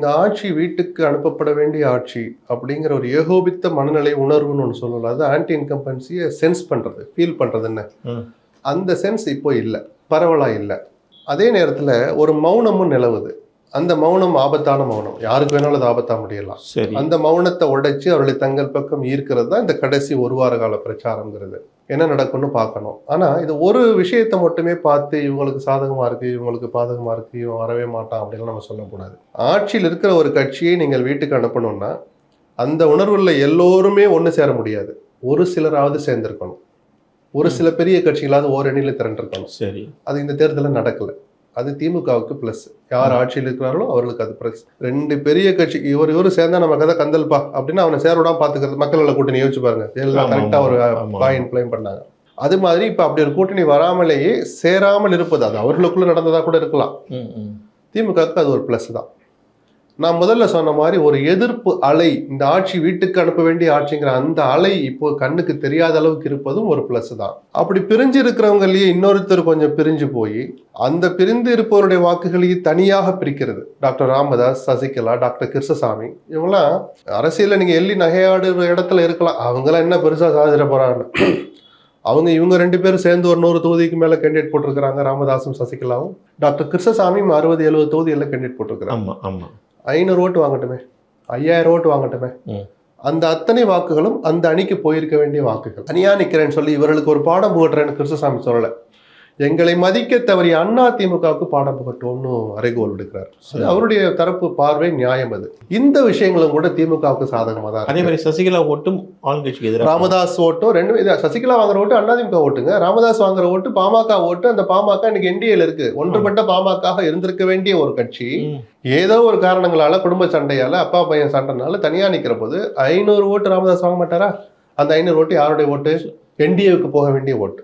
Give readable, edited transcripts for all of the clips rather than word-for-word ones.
இந்த ஆட்சி வீட்டுக்கு அனுப்பப்பட வேண்டிய ஆட்சி அப்படிங்கிற ஒரு ஏகோபித்த மனநிலை உணர்வுன்னு ஒன்று சொல்லலாம். அது ஆன்டி இன்கம்பன்சியை சென்ஸ் பண்ணுறது, ஃபீல் பண்ணுறது என்ன, அந்த சென்ஸ் இப்போ இல்லை, பரவலாக இல்லை. அதே நேரத்தில் ஒரு மௌனமும் நிலவுது. அந்த மௌனம் ஆபத்தான மௌனம், யாருக்கு வேணாலும் அது ஆபத்தாக முடியலாம். அந்த மௌனத்தை உடைச்சு அவர்களை தங்கள் பக்கம் ஈர்க்கிறது தான் இந்த கடைசி ஒரு வார கால பிரச்சாரங்கிறது. என்ன நடக்கும்னு பார்க்கணும். ஆனால் இது ஒரு விஷயத்தை மட்டுமே பார்த்து இவங்களுக்கு சாதகமாக இருக்குது, இவங்களுக்கு பாதகமாக இருக்குது, இவன் வரவே மாட்டான் அப்படின்னு நம்ம சொல்லக்கூடாது. ஆட்சியில் இருக்கிற ஒரு கட்சியை நீங்கள் வீட்டுக்கு அனுப்பணும்னா அந்த உணர்வுல எல்லோருமே ஒன்று சேர முடியாது. ஒரு சிலராவது சேர்ந்திருக்கணும். ஒரு சில பெரிய கட்சிகளாவது ஓரணியில் திரண்டிருக்கணும். சரி, அது இந்த தேர்தலில் நடக்கலை. அது திமுகவுக்கு பிளஸ். யார் ஆட்சியில் இருக்கிறார்களோ அவர்களுக்கு அது பிளஸ். ரெண்டு பெரிய கட்சி இவர் சேர்ந்தா நம்ம கதை கந்தல்பா அப்படின்னு அவனை சேரோடாம பாத்துக்கிறது. மக்கள் கூட்டணி யோசிச்சு பாருங்க, கரெக்டா ஒரு பாயிண்ட் கிளைம் பண்ணாங்க. அது மாதிரி இப்ப அப்படி ஒரு கூட்டணி வராமலேயே சேராமல் இருப்பது, அது அவர்களுக்குள்ள நடந்ததா கூட இருக்கலாம். திமுகவுக்கு அது ஒரு பிளஸ் தான். நான் முதல்ல சொன்ன மாதிரி ஒரு எதிர்ப்பு அலை, இந்த ஆட்சி வீட்டுக்கு அனுப்ப வேண்டிய ஆட்சிங்கிற அந்த அலை இப்போ கண்ணுக்கு தெரியாத அளவுக்கு இருப்பதும் ஒரு பிளஸ் தான். அப்படி பிரிஞ்சு இருக்கிறவங்களையே இன்னொருத்தர் கொஞ்சம் பிரிஞ்சு போய் அந்த பிரிந்து இருப்பவருடைய வாக்குகளையும் தனியாக பிரிக்கிறது. டாக்டர் ராமதாஸ், சசிகலா, டாக்டர் கிருஷ்ணசாமி, இவங்கெல்லாம் அரசியல்ல நீங்க எள்ளி நகையாடுற இடத்துல இருக்கலாம். அவங்களாம் என்ன பெருசா சாதிட போறாங்க. இவங்க ரெண்டு பேரும் சேர்ந்து ஒரு 100 தொகுதிக்கு மேல கேண்டிடேட் போட்டிருக்கிறாங்க. ராமதாசும் சசிகலாவும். டாக்டர் கிருஷ்ணசாமியும் 60-70 தொகுதியில் கேண்டிடேட் போட்டிருக்கிறாங்க. 500 ஓட்டு வாங்கட்டுமே, 5000 ஓட்டு வாங்கட்டுமே, அந்த அத்தனை வாக்குகளும் அந்த அணிக்கு போயிருக்க வேண்டிய வாக்குகள். தனியா நிக்கிறேன்னு சொல்லி இவர்களுக்கு ஒரு பாடம் புகட்டுறேன்னு கிருஷ்ணசாமி சொல்லல. எங்களை மதிக்க தவறிய அண்ணா திமுகவுக்கு பாடம் புகட்டுவோம்னு அறைகோல் விடுக்கிறார். அவருடைய தரப்பு பார்வை நியாயம். அது இந்த விஷயங்களும் கூட திமுகவுக்கு சாதகமாக தான். அதே மாதிரி சசிகலா ஓட்டும் ஆளுங்கட்சிக்கு எதிராக, ராமதாஸ் ஓட்டும் ரெண்டு. சசிகலா வாங்குற ஓட்டு அண்ணா திமுக ஓட்டுங்க, ராமதாஸ் வாங்குற ஓட்டு பாமக ஓட்டு. அந்த பாமக இன்னைக்கு என்டிஏல இருக்கு. ஒன்றுபட்ட பாமக இருந்திருக்க வேண்டிய ஒரு கட்சி ஏதோ ஒரு காரணங்களால, குடும்ப சண்டையால, அப்பா பையன் சண்டைனால தனியா நிக்கிற போது 500 ஓட்டு ராமதாஸ் வாங்க மாட்டாரா? அந்த 500 ஓட்டு யாருடைய ஓட்டு? என்டிஏவுக்கு போக வேண்டிய ஓட்டு.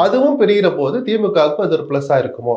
அதுவும் பெரிய போது திமுகவுக்கு அது ஒரு பிளஸ்ஸா இருக்குமோ?